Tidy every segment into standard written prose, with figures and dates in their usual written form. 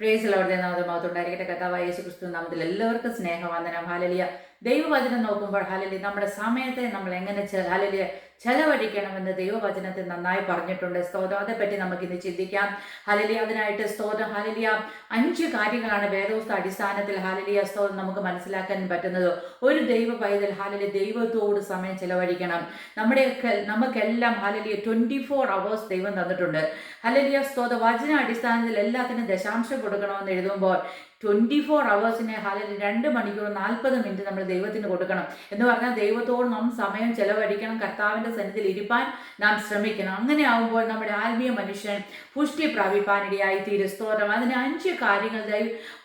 Praise Lord നാമത്തിൽ മഹത്വമുണ്ടായിരിക്കട്ടെ. കർത്താവായ യേശു ക്രിസ്തു നാമത്തിൽ എല്ലാവർക്കും സ്നേഹവന്ദനം. ഹല്ലേലൂയ. ദൈവവചനം നോക്കുമ്പോൾ ഹല്ലേലൂയ നമ്മുടെ സമയത്തെ നമ്മൾ എങ്ങനെ ഹല്ലേലൂയ ചെലവഴിക്കണമെന്ന് ദൈവവചനത്തിൽ നന്നായി പറഞ്ഞിട്ടുണ്ട്. സ്തോത്രം. അതേപ്പറ്റി നമുക്ക് ഇന്ന് ചിന്തിക്കാം. ഹല്ലേലൂയ. അതിനായിട്ട് സ്തോത്രം. ഹല്ലേലൂയ 5 കാര്യങ്ങളാണ് വേദോസ്ത അടിസ്ഥാനത്തിൽ ഹല്ലേലൂയ സ്തോത്രം നമുക്ക് മനസ്സിലാക്കാൻ പറ്റുന്നത്. ഒരു ദൈവ പൈതൽ ഹല്ലേലൂയ ദൈവത്തോട് സമയം ചെലവഴിക്കണം. നമുക്കെല്ലാം ഹല്ലേലൂയ 24 hours ദൈവം തന്നിട്ടുണ്ട്. ഹല്ലേലൂയ സ്തോത്രം. വചന അടിസ്ഥാനത്തിൽ എല്ലാത്തിനും ദശാംശം കൊടുക്കണമെന്ന് എഴുതുമ്പോൾ 24 hours ഹല്ലേലൂയ 2 മണിക്കൂർ 40 മിനിറ്റ് നമ്മൾ ദൈവത്തിന് കൊടുക്കണം എന്ന് പറഞ്ഞാൽ ദൈവത്തോട് നാം സമയം ചെലവഴിക്കണം. കർത്താവിന്റെ സന്നിധിയിൽ ഇരിപ്പാൻ നാം ശ്രമിക്കണം. അങ്ങനെ ആകുമ്പോൾ നമ്മുടെ ആത്മീയ മനുഷ്യൻ പുഷ്ടി പ്രാപിപ്പാനിടയായി തീരും. സ്തോത്രം. അതിന് 5 കാര്യങ്ങൾ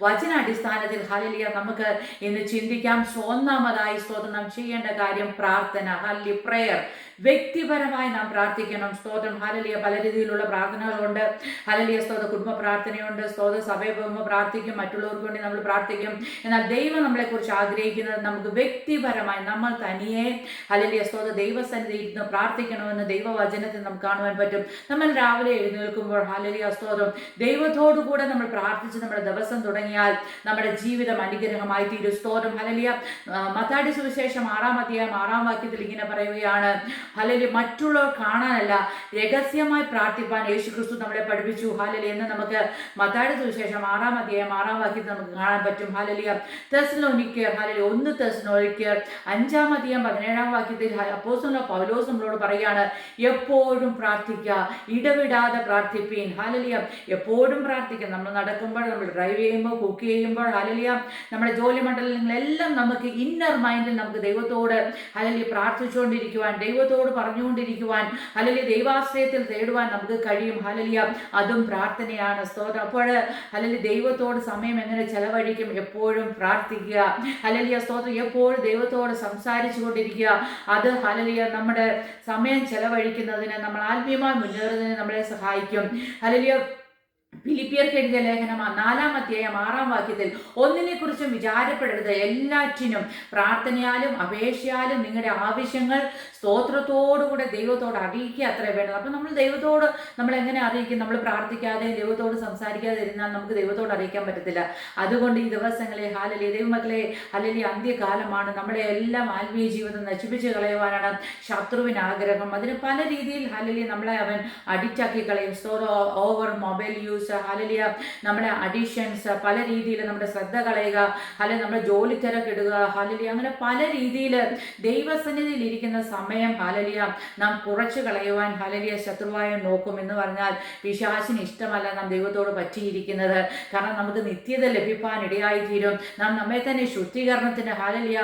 വചന അടിസ്ഥാനത്തിൽ ഹല്ലേലൂയ നമുക്ക് ഇന്ന് ചിന്തിക്കാം. ഒന്നാമതായി സ്തോത്രം നാം ചെയ്യേണ്ട കാര്യം പ്രാർത്ഥന. Hallelujah prayer. വ്യക്തിപരമായി നാം പ്രാർത്ഥിക്കണം. സ്തോത്രം. ഹല്ലേലൂയ പല രീതിയിലുള്ള പ്രാർത്ഥനകളുണ്ട്. ഹല്ലേലൂയ സ്തോത്രം. കുടുംബ പ്രാർത്ഥനയുണ്ട്. സ്തോത്രം. സഭയിൽ പോകുമ്പോൾ പ്രാർത്ഥിക്കും, മറ്റുള്ളവർക്ക് വേണ്ടി നമ്മൾ പ്രാർത്ഥിക്കും. എന്നാൽ ദൈവം നമ്മളെക്കുറിച്ച് ആഗ്രഹിക്കുന്നത് നമുക്ക് വ്യക്തിപരമായി നമ്മൾ തനിയെ ഹല്ലേലൂയ സ്തോത്രം ദൈവസന്നിധിയിൽ ഇരുന്ന് പ്രാർത്ഥിക്കണമെന്ന് ദൈവവചനത്തിൽ നമുക്ക് കാണുവാൻ പറ്റും. നമ്മൾ രാവിലെ എഴുന്നേൽക്കുമ്പോൾ ഹല്ലേലൂയ സ്തോത്രം ദൈവത്തോടു കൂടെ നമ്മൾ പ്രാർത്ഥിച്ച് നമ്മുടെ ദിവസം തുടങ്ങിയാൽ നമ്മുടെ ജീവിതം അനുഗ്രഹമായി തീരും. സ്തോത്രം. ഹല്ലേലൂയ മത്തായി സുവിശേഷം 6-ാം അധ്യായം 6-ാം വാക്യത്തിൽ ഇങ്ങനെ പറയുകയാണ്. ഹല്ലേലൂയ മറ്റുള്ളവർ കാണാനല്ല രഹസ്യമായി പ്രാർത്ഥിപ്പാൻ യേശു ക്രിസ്തു നമ്മളെ പഠിപ്പിച്ചു. ഹല്ലേലൂയ എന്ന് നമുക്ക് മത്തായി സുവിശേഷം 6-ാം അധ്യായം 6-ാം വാക്യത്തിൽ നമുക്ക് കാണാൻ പറ്റും. ഹല്ലേലൂയ തെസ്സലോനിക്കർ ഹല്ലേലൂയ 1 തെസ്സലോനിക്കർ 5-ാം അധ്യായം 17-ാം വാക്യത്തിൽ അപ്പോസ്തലനായ പൗലോസ് നമ്മളോട് പറയാണ്, എപ്പോഴും പ്രാർത്ഥിക്കുക, ഇടവിടാതെ പ്രാർത്ഥിപ്പീൻ. ഹല്ലേലൂയ എപ്പോഴും പ്രാർത്ഥിക്കുക. നമ്മൾ നടക്കുമ്പോൾ, നമ്മൾ ഡ്രൈവ് ചെയ്യുമ്പോൾ, കുക്ക് ചെയ്യുമ്പോൾ, ഹല്ലേലൂയ നമ്മുടെ ജോലി മണ്ഡലങ്ങളെല്ലാം നമുക്ക് ഇന്നർ മൈൻഡിൽ നമുക്ക് ദൈവത്തോട് ഹല്ലേലൂയ പ്രാർത്ഥിച്ചുകൊണ്ടിരിക്കുവാൻ, ദൈവത്തോട് പറഞ്ഞുകൊണ്ടിരിക്കുവാൻ, ഹല്ലേലൂയ ദൈവാശ്രയത്തിൽ തേടുവാൻ നമുക്ക് കഴിയും. ഹല്ലേലൂയ അതും പ്രാർത്ഥനയാണ്. സ്തോത്രം. അപ്പോൾ ഹല്ലേലൂയ ദൈവത്തോട് സമയം എങ്ങനെ ചെലവഴിക്കും? എപ്പോഴും പ്രാർത്ഥിക്കുക. ഹല്ലേലൂയ സ്തോത്രം. എപ്പോഴും ദൈവത്തോട് സംസാരിച്ചു കൊണ്ടിരിക്കുക. അത് ഹല്ലേലൂയ നമ്മുടെ സമയം ചെലവഴിക്കുന്നതിന്, നമ്മൾ ആത്മീയമായി മുന്നേറുന്നതിന് നമ്മളെ സഹായിക്കും. ഹല്ലേലൂയ ഫിലിപ്പിയർക്ക് എഴുതിയ ലേഖനം 4-ാം അധ്യായം 6-ാം വാക്യത്തിൽ ഒന്നിനെക്കുറിച്ചും വിചാരപ്പെടരുത്, എല്ലാറ്റിനും പ്രാർത്ഥനയാലും അപേക്ഷയാലും നിങ്ങളുടെ ആവശ്യങ്ങൾ സ്തോത്രത്തോടുകൂടെ ദൈവത്തോട് അറിയിക്കുക അത്രേ വേണ്ടത്. അപ്പം നമ്മൾ ദൈവത്തോട് നമ്മൾ എങ്ങനെ അറിയിക്കും? നമ്മൾ പ്രാർത്ഥിക്കാതെ ദൈവത്തോട് സംസാരിക്കാതെ ഇരുന്നാൽ നമുക്ക് ദൈവത്തോട് അറിയിക്കാൻ പറ്റത്തില്ല. അതുകൊണ്ട് ഈ ദിവസങ്ങളെ ഹല്ലേലൂയ ദൈവമക്കളെ ഹല്ലേലൂയ അന്ത്യകാലമാണ്. നമ്മളെ എല്ലാം ആത്മീയ ജീവിതം നശിപ്പിച്ച് കളയുവാനാണ് ശത്രുവിന് ആഗ്രഹം. അതിന് പല രീതിയിൽ ഹല്ലേലൂയ നമ്മളെ അവൻ അഡിക്റ്റാക്കി കളയും. ഓവർ മൊബൈൽ യൂസ്, ഹല്ലേലൂയ നമ്മുടെ അഡിഷൻസ്, പല രീതിയിൽ നമ്മുടെ ശ്രദ്ധ കളയുക, അല്ലെങ്കിൽ നമ്മുടെ ജോലി തിരക്കിടുക, ഹല്ലേലൂയ അങ്ങനെ പല രീതിയിൽ ദൈവസന്നിധിയിൽ ഇരിക്കുന്ന സമയം ഹല്ലേലൂയ നാം കുറച്ച് കളയുവാൻ ഹല്ലേലൂയ ശത്രുവായ നോക്കും. എന്ന് പറഞ്ഞാൽ പിശാചിന് ഇഷ്ടമല്ല നാം ദൈവത്തോട് പറ്റിയിരിക്കുന്നത്. കാരണം നമുക്ക് നിത്യത ലഭിക്കാൻ ഇടയായി തീരും. നാം നമ്മെ തന്നെ ശുദ്ധീകരണത്തിന് ഹല്ലേലൂയ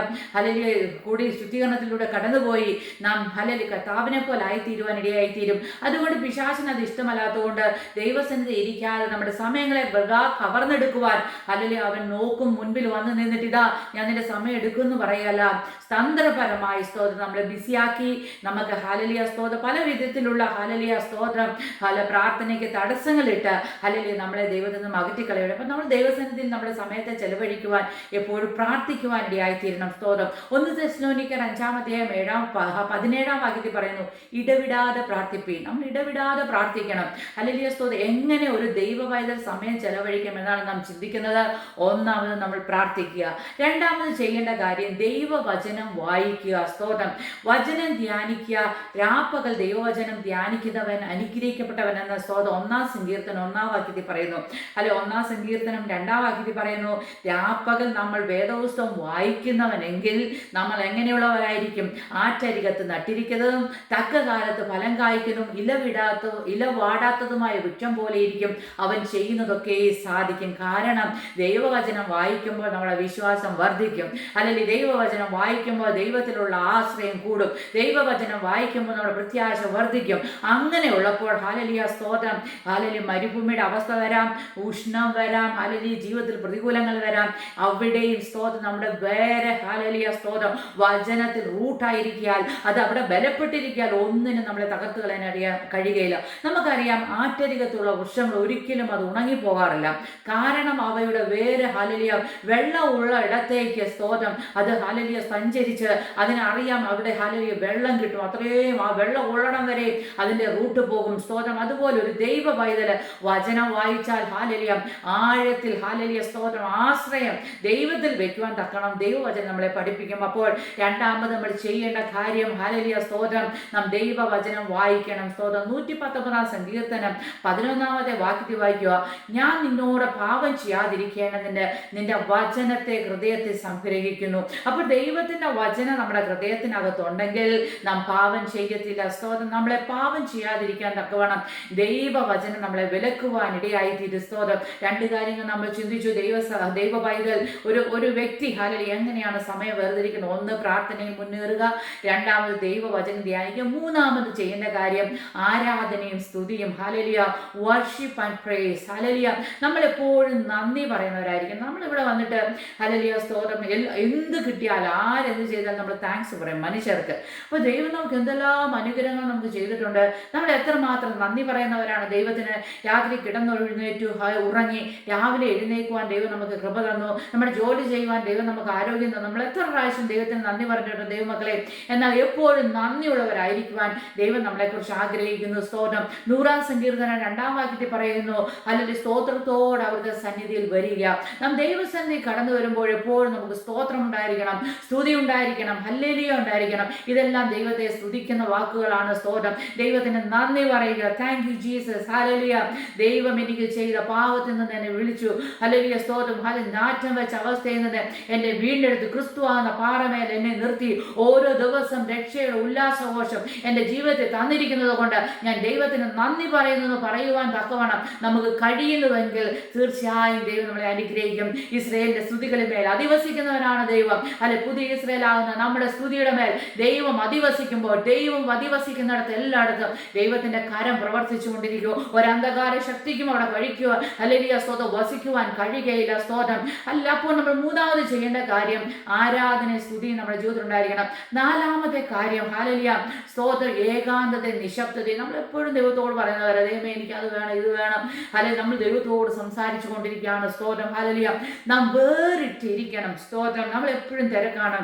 കൂടി ശുദ്ധീകരണത്തിലൂടെ കടന്നുപോയി നാം ഹല്ലേലൂയ കർത്താവിനെ പോലെ ആയിത്തീരുവാൻ ഇടയായി തീരും. അതുകൊണ്ട് പിശാചിന് അത് ഇഷ്ടമല്ലാത്തതുകൊണ്ട് ദൈവസന്നിധി ഇരിക്കാതെ നമ്മുടെ സമയങ്ങളെ കവർന്നെടുക്കുവാൻ ഹല്ലേലൂയ അവൻ നോക്കും. മുൻപിൽ വന്ന് നിന്നിട്ട് ഇതാ ഞാൻ നിന്റെ സമയം എടുക്കുമെന്ന് പറയല്ല, തന്ത്രപരമായി സ്തോത്രം നമ്മളെ ബിസിയാക്കി നമുക്ക് ഹല്ലേലൂയ സ്തോത്രം പല വിധത്തിലുള്ള ഹല്ലേലൂയ സ്തോത്രം പ്രാർത്ഥനയ്ക്ക് തടസ്സങ്ങളിട്ട് ഹല്ലേലൂയ നമ്മളെ ദൈവത്തിൽ നിന്നും അകറ്റിക്കളയണം. അപ്പം നമ്മൾ ദൈവസന്നിധിയിൽ നമ്മുടെ സമയത്തെ ചെലവഴിക്കുവാൻ എപ്പോഴും പ്രാർത്ഥിക്കുവാൻ ഇടയായിത്തീരണം. സ്തോത്രം. 1 തെസ്സലോനിക്കർ 5-ാം അധ്യായം 17-ാം വാക്യത്തിൽ പറയുന്നു, ഇടവിടാതെ പ്രാർത്ഥിപ്പീൻ. നമ്മൾ ഇടവിടാതെ പ്രാർത്ഥിക്കണം. ഹല്ലേലൂയ സ്തോത്രം. എങ്ങനെ ഒരു ദൈവ പൈതൽ സമയം ചെലവഴിക്കും എന്നാണ് നാം ചിന്തിക്കുന്നത്. ഒന്നാമത് നമ്മൾ പ്രാർത്ഥിക്കുക. രണ്ടാമത് ചെയ്യേണ്ട കാര്യം ദൈവവചനം വായിക്കുക. സ്തോത്രം. വചനം ധ്യാനിക്കുക. രാപ്പകൽ ദൈവവചനം ധ്യാനിക്കുന്നവൻ അനുഗ്രഹിക്കപ്പെട്ടവൻ എന്ന സ്തോത്രം 1-ാം സങ്കീർത്തനം 1-ാം വാക്യത്തിൽ പറയുന്നു. 1-ാം സങ്കീർത്തനം 2-ാം വാക്യത്തിൽ പറയുന്നു, രാപ്പകൽ നമ്മൾ വേദപുസ്തകം വായിക്കുന്നവനെങ്കിൽ നമ്മൾ എങ്ങനെയുള്ളവരായിരിക്കും? ആറ്റരികത്ത് നട്ടിരിക്കുന്നതും തക്ക കാലത്ത് ഫലം കായ്ക്കുന്നതും ഇല വാടാത്തതുമായ വൃക്ഷം പോലെ ഇരിക്കും. അവൻ ചെയ്യുന്നതൊക്കെ സാധിക്കും. കാരണം ദൈവവചനം വായിക്കുമ്പോൾ നമ്മുടെ വിശ്വാസം വർദ്ധിക്കും. അല്ലെങ്കിൽ ദൈവവചനം വായിക്കുമ്പോൾ ദൈവത്തിലുള്ള ആശ്രയം കൂടും. ദൈവവചനം വായിക്കുമ്പോൾ നമ്മുടെ പ്രത്യാശ വർദ്ധിക്കും. അങ്ങനെ ഉള്ളപ്പോൾ ഹല്ലേലൂയ സ്തോത്രം ഹല്ലേലൂയ മരുഭൂമിയുടെ അവസ്ഥ വരാം, ഉഷ്ണം വരാം, ഹല്ലേലൂയ ജീവിതത്തിൽ പ്രതികൂലങ്ങൾ വരാം. അവിടെയും സ്തോത്രം നമ്മുടെ വേറെ ഹല്ലേലൂയ സ്തോത്രം വചനത്തിൽ റൂട്ടായിരിക്കാൽ, അത് അവിടെ ബലപ്പെട്ടിരിക്കാൽ ഒന്നിനും നമ്മളെ തകർത്ത് കളയാൻ കഴിയുകയില്ല. നമുക്കറിയാം ആറ്റരികത്തുള്ള വൃക്ഷങ്ങൾ ഒരിക്കലും അത് ഉണങ്ങിപ്പോകാറില്ല. കാരണം അവയുടെ വേര് ഹല്ലേലൂയ വെള്ളമുള്ള ഇടത്തേക്ക് സ്തോത്രം അത് ഹല്ലേലൂയ സഞ്ചരിച്ച് അതിനറിയാം അവിടെ ഹല്ലേലൂയ വെള്ളം കിട്ടും, അത്രയും ആ വെള്ളം ഉള്ളണം വരെ അതിൻ്റെ റൂട്ട് പോകും. സ്തോത്രം. അതുപോലെ ഒരു ദൈവ പൈതല് വചനം വായിച്ചാൽ ഹാലലിയ ആഴത്തിൽ ഹാലലിയ സ്തോത്രം ആശ്രയം ദൈവത്തിൽ വെക്കുവാൻ തക്കണം ദൈവവചനം നമ്മളെ പഠിപ്പിക്കും. അപ്പോൾ രണ്ടാമത് നമ്മൾ ചെയ്യേണ്ട കാര്യം ഹാലലിയ സ്തോത്രം നാം ദൈവവചനം വായിക്കണം. സ്തോത്രം. 119 സങ്കീർത്തനം 11 വാക്യത്തിൽ വായിക്കുക, ഞാൻ നിന്നോട് പാപം ചെയ്യാതിരിക്കേണ്ടതിന് നിന്റെ വചനത്തെ ഹൃദയത്തിൽ സംഗ്രഹിക്കുന്നു. അപ്പോൾ ദൈവത്തിന്റെ വചനം നമ്മുടെ ഹൃദയത്തിനകത്തുണ്ടെങ്കിൽ നാം പാപം ചെയ്യത്തില്ല. സ്തോത്രം. നമ്മളെ പാപം ചെയ്യാതിരിക്കാൻ തക്കവണ്ണം ദൈവവചനം നമ്മളെ വിലക്കുവാൻ ഇടയായി തീരും. സ്തോത്രം. രണ്ട് കാര്യങ്ങൾ നമ്മൾ ചിന്തിച്ചു. ദൈവ പൈതൽ ഒരു വ്യക്തി ഹാലലി എങ്ങനെയാണ് സമയം വേർതിരിക്കുന്നത്? ഒന്ന്, പ്രാർത്ഥനയിൽ മുന്നേറുക. രണ്ടാമത് ദൈവവചനം ധ്യാനിക്കുക. മൂന്നാമത് ചെയ്യേണ്ട കാര്യം ആരാധനയും സ്തുതിയും. ഹാലലിയ വർഷിപ്പ് ആൻഡ് പ്രേസ്. ഹാലലിയ നമ്മളെപ്പോഴും നന്ദി പറയുന്നവരായിരിക്കും. നമ്മളിവിടെ വന്നിട്ട് ഹാലലിയ സ്തോത്രം എന്ത് കിട്ടിയാൽ ആരെന്ത് ചെയ്താൽ നമ്മൾ താങ്ക്സ് പറയും മനുഷ്യർക്ക്. അപ്പോൾ ദൈവം നമുക്ക് എന്തെല്ലാം അനുഗ്രഹങ്ങൾ നമുക്ക് ചെയ്തിട്ടുണ്ട്. നമ്മൾ എത്രമാത്രം നന്ദി പറയുന്നവരാണ്. ദൈവത്തിന് രാത്രി കിടന്നെഴുന്നേറ്റു ഉറങ്ങി രാവിലെ എഴുന്നേൽക്കുവാൻ ദൈവം നമുക്ക് കൃപ തന്നു. നമ്മുടെ ജോലി ചെയ്യുവാൻ ദൈവം നമുക്ക് ആരോഗ്യം തന്നു. നമ്മൾ എത്ര പ്രാവശ്യം ദൈവത്തിന് നന്ദി പറഞ്ഞിട്ടുണ്ട് ദൈവമക്കളെ. എന്നാൽ എപ്പോഴും നന്ദിയുള്ളവരായിരിക്കുവാൻ ദൈവം നമ്മളെക്കുറിച്ച് ആഗ്രഹിക്കുന്നു. സ്തോത്രം. 100 സങ്കീർത്തനം 2 വാക്യത്തിൽ പറയുന്നു, അല്ലെങ്കിൽ സ്തോത്രത്തോടെ അവരുടെ സന്നിധിയിൽ വരിക. നാം ദൈവസന്നിധി കടന്നു വരുമ്പോൾ എപ്പോഴും നമുക്ക് സ്തോത്രം ഉണ്ടായിരിക്കണം, സ്തുതി ഉണ്ടായിരിക്കണം, ഹല്ലേലൂയ ഉണ്ടായിരിക്കണം. ഇതെല്ലാം ദൈവത്തെ സ്തുതിക്കുന്ന വാക്കുകളാണ്. സ്തോത്രം. ദൈവത്തിന് നന്ദി പറയുക. Thank you Jesus. ഹല്ലേലൂയ. ദൈവം എനിക്ക് ചെയ്ത പാവത്തിൽ നിന്ന് എന്നെ വിളിച്ചു. ഹല്ലേലൂയ സ്തോത്രം. നാറ്റം വെച്ച അവസ്ഥയിൽ നിന്ന് എന്നെ വീണ്ടെടുത്ത് ക്രിസ്തുവാകുന്ന പാറമേൽ എന്നെ നിർത്തി ഓരോ ദിവസം രക്ഷയുടെ ഉല്ലാസഘോഷം എൻ്റെ ജീവിതത്തിൽ തന്നിരിക്കുന്നത് കൊണ്ട് ഞാൻ ദൈവത്തിന് നന്ദി പറയുന്നു പറയുവാൻ തക്കവണ്ണം നമുക്ക് കഴിയുന്നുവെങ്കിൽ തീർച്ചയായും ദൈവം നമ്മളെ അനുഗ്രഹിക്കും. ഇസ്രായേലിന്റെ സ്തുതികളിൽ മേൽ അധിവസിക്കുന്നവനാണ് ദൈവം. അല്ലെ, പുതിയ ഇസ്രായേൽ ആകുന്ന നമ്മുടെ സ്തുതിയുടെ മേൽ ദൈവം അധിവസിക്കുമ്പോൾ ദൈവം അധിവസിക്കുന്നിടത്ത് എല്ലായിടത്തും ദൈവത്തിന്റെ കരം പ്രവർത്തിച്ചു കൊണ്ടിരിക്കും. ഒരു അന്ധകാര ശക്തിക്കും അവിടെ കഴിക്കുക അല്ലെങ്കിൽ സ്തോത്രം വസിക്കുവാൻ കഴിയുകയില്ല. സ്തോത്രം. അല്ല, അപ്പോൾ നമ്മൾ മൂന്നാമത് ചെയ്യേണ്ട കാര്യം ആരാധന സ്തുതി നമ്മുടെ ജീവിതത്തിൽ ഉണ്ടായിരിക്കണം. നാലാമത്തെ കാര്യം ഹല്ലേലൂയ സ്തോത്രം ഏകാന്തത നിശബ്ദത. നമ്മൾ എപ്പോഴും ദൈവത്തോട് പറയുന്നവരെ ദൈവമേ എനിക്ക് അത് വേണം ഇത് വേണം. അല്ലെങ്കിൽ നമ്മൾ ദൈവത്തോട് സംസാരിച്ചു കൊണ്ടിരിക്കുകയാണ്. സ്തോത്രം. ഹല്ലേലൂയ. നാം വേറിട്ടിരിക്കണം. സ്തോത്രം. നമ്മൾ എപ്പോഴും തിരക്കാണ്.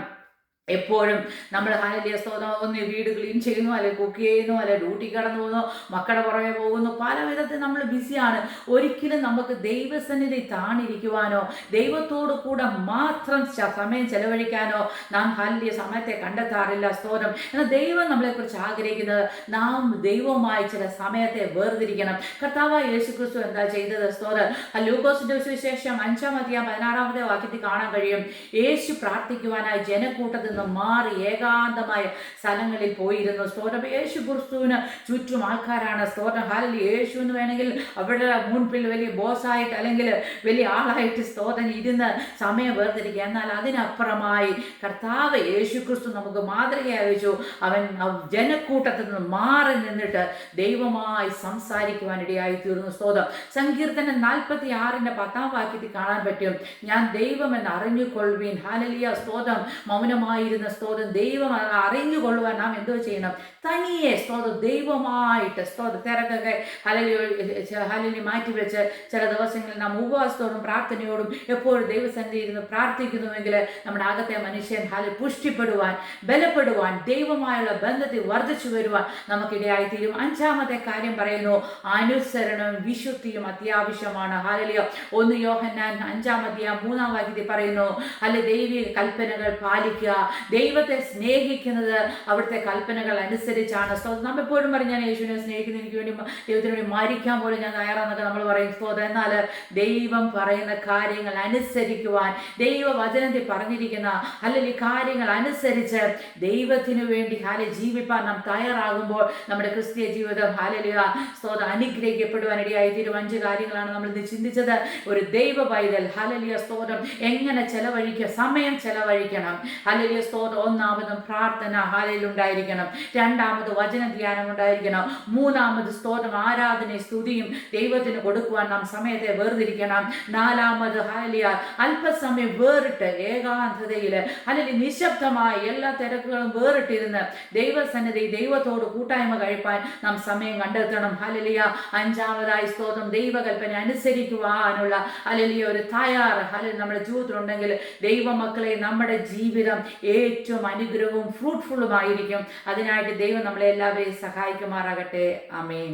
എപ്പോഴും നമ്മൾ ഹല്ലേലൂയ സ്തോത്രം ഒന്ന് വീട് ക്ലീൻ ചെയ്യുന്നു, അല്ലെങ്കിൽ കുക്ക് ചെയ്യുന്നു, അല്ലെങ്കിൽ ഡ്യൂട്ടി കടന്നു പോകുന്നു, മക്കളുടെ പുറകെ പോകുന്നു, പല വിധത്തിൽ നമ്മൾ ബിസിയാണ്. ഒരിക്കലും നമുക്ക് ദൈവസന്നിധി താണിരിക്കുവാനോ ദൈവത്തോട് കൂടെ മാത്രം സമയം ചെലവഴിക്കാനോ നാം ഹല്ലേലൂയ സമയത്തെ കണ്ടെത്താറില്ല. സ്തോത്രം. എന്നാൽ ദൈവം നമ്മളെക്കുറിച്ച് ആഗ്രഹിക്കുന്നത് നാം ദൈവവുമായി ചില സമയത്തെ വേർതിരിക്കണം. കർത്താവായ യേശുക്രിസ്തു എന്താ ചെയ്തത്? സ്തോത്രം. ലൂക്കോസിന്റെ സുവിശേഷം 5-16 വാക്യത്തിൽ കാണാൻ കഴിയും. യേശു പ്രാർത്ഥിക്കുവാനായി ജനക്കൂട്ടത്തിൽ മാറി ഏകാന്തമായ സ്ഥലങ്ങളിൽ പോയിരുന്നു. സ്തോത്രം. യേശു ക്രിസ്തുവിന് ചുറ്റും ആൾക്കാരാണ്. സ്തോത്രം. ഹല്ലേലൂയ. യേശുവിന് വേണമെങ്കിൽ അവിടെ മുൻപിൽ വലിയ ബോസായിട്ട് അല്ലെങ്കിൽ വലിയ ആളായിട്ട് സ്തോത്രം ഇരുന്ന് സമയം വേർതിരിക്കുക. എന്നാൽ അതിനപ്പുറമായി കർത്താവ് യേശു ക്രിസ്തു നമുക്ക് മാതൃകയായി വെച്ചു. അവൻ ജനക്കൂട്ടത്തിൽ നിന്ന് മാറി നിന്നിട്ട് ദൈവമായി സംസാരിക്കുവാൻ ഇടയായി തീർന്നു. സ്തോത്രം. സങ്കീർത്തനം 46-10 വാക്യത്തിൽ കാണാൻ പറ്റും, ഞാൻ ദൈവമെന്ന് അറിഞ്ഞുകൊള്ളുവീൻ. ഹല്ലേലൂയ സ്തോത്രം. മൗനമായി സ്തോത്രം. ദൈവം അറിഞ്ഞുകൊള്ളുവാൻ നാം എന്തോ ചെയ്യണം? തനിയെ സ്തോത്രം ദൈവമായിട്ട് സ്തോത്രം തിരക്കൊക്കെ ഹല്ലേലൂയ മാറ്റിവെച്ച് ചില ദിവസങ്ങളിൽ നാം ഉപവാസത്തോടും പ്രാർത്ഥനയോടും എപ്പോഴും ദൈവസന്നിധിയിൽ ഇരുന്ന് പ്രാർത്ഥിക്കുന്നുവെങ്കിൽ നമ്മുടെ അകത്തെ മനുഷ്യൻ പുഷ്ടിപ്പെടുവാൻ, ബലപ്പെടുവാൻ, ദൈവമായുള്ള ബന്ധത്തിൽ വർദ്ധിച്ചു വരുവാൻ നമുക്കിടയായിത്തീരും. 5-ാമത്തെ കാര്യം പറയുന്നു, അനുസരണവും വിശുദ്ധിയും അത്യാവശ്യമാണ്. ഹല്ലേലൂയ. 1 യോഹന്നാൻ 5-3 വാക്യത്തിൽ പറയുന്നു, അല്ലെ ദൈവിക കൽപ്പനകൾ പാലിക്കുക. ദൈവത്തെ സ്നേഹിക്കുന്നത് അവിടുത്തെ കൽപ്പനകൾ അനുസരിച്ചാണ്. നാം എപ്പോഴും പറയും ഞാൻ യേശുവിനെ സ്നേഹിക്കുന്നു, എനിക്ക് വേണ്ടി ദൈവത്തിന് വേണ്ടി മരിക്കാൻ പോലും ഞാൻ തയ്യാറാന്നൊക്കെ നമ്മൾ പറയും. സ്തോത്രം. എന്നാൽ ദൈവം പറയുന്ന കാര്യങ്ങൾ അനുസരിക്കുവാൻ, ദൈവവചനത്തിൽ പറഞ്ഞിരിക്കുന്ന അല്ലെങ്കിൽ കാര്യങ്ങൾ അനുസരിച്ച് ദൈവത്തിനു വേണ്ടി ജീവിപ്പാൻ നാം തയ്യാറാകുമ്പോൾ നമ്മുടെ ക്രിസ്തീയ ജീവിതം ഹല്ലേലൂയ സ്തോത്രം അനുഗ്രഹിക്കപ്പെടുവാൻ ഇടയായി തീരും. 5 കാര്യങ്ങളാണ് നമ്മൾ ഇന്ന് ചിന്തിച്ചത്. ഒരു ദൈവ പൈതൽ ഹല്ലേലൂയ സ്തോത്രം എങ്ങനെ സമയം ചെലവഴിക്കണം. ഹല്ലേലൂയ സ്തോത്രം. ഒന്നാമതും പ്രാർത്ഥന ഹല്ലേലൂയ ഉണ്ടായിരിക്കണം. രണ്ടാമത് വചന ധ്യാനം ഉണ്ടായിരിക്കണം. മൂന്നാമത് സ്തോത്രം ആരാധനയും സ്തുതിയും ദൈവത്തിന് കൊടുക്കുവാൻ നാം സമയത്തെ വേർതിരിക്കണം. നാലാമത് ഹല്ലേലൂയ അല്പസമയം വേറിട്ട് ഏകാന്തതയിൽ അല്ലെങ്കിൽ നിശബ്ദമായി എല്ലാ തിരക്കുകളും വേറിട്ടിരുന്ന് ദൈവസന്നിധി ദൈവത്തോട് കൂട്ടായ്മ കഴിപ്പാൻ നാം സമയം കണ്ടെത്തണം. ഹല്ലേലൂയ. 5-ാമതായി സ്തോത്രം ദൈവകൽപ്പന അനുസരിക്കുവാനുള്ള ഹല്ലേലൂയ ഒരു തയ്യാറ് ഹല്ലേലൂയ നമ്മുടെ ജീവിതത്തിലുണ്ടെങ്കിൽ ദൈവമക്കളെ നമ്മുടെ ജീവിതം ഏറ്റവും അനുഗ്രഹവും ഫ്രൂട്ട്ഫുള്ളുമായിരിക്കും. അതിനായിട്ട് ദൈവം നമ്മളെ എല്ലാവരെയും സഹായിക്കുമാറാകട്ടെ. ആമേൻ.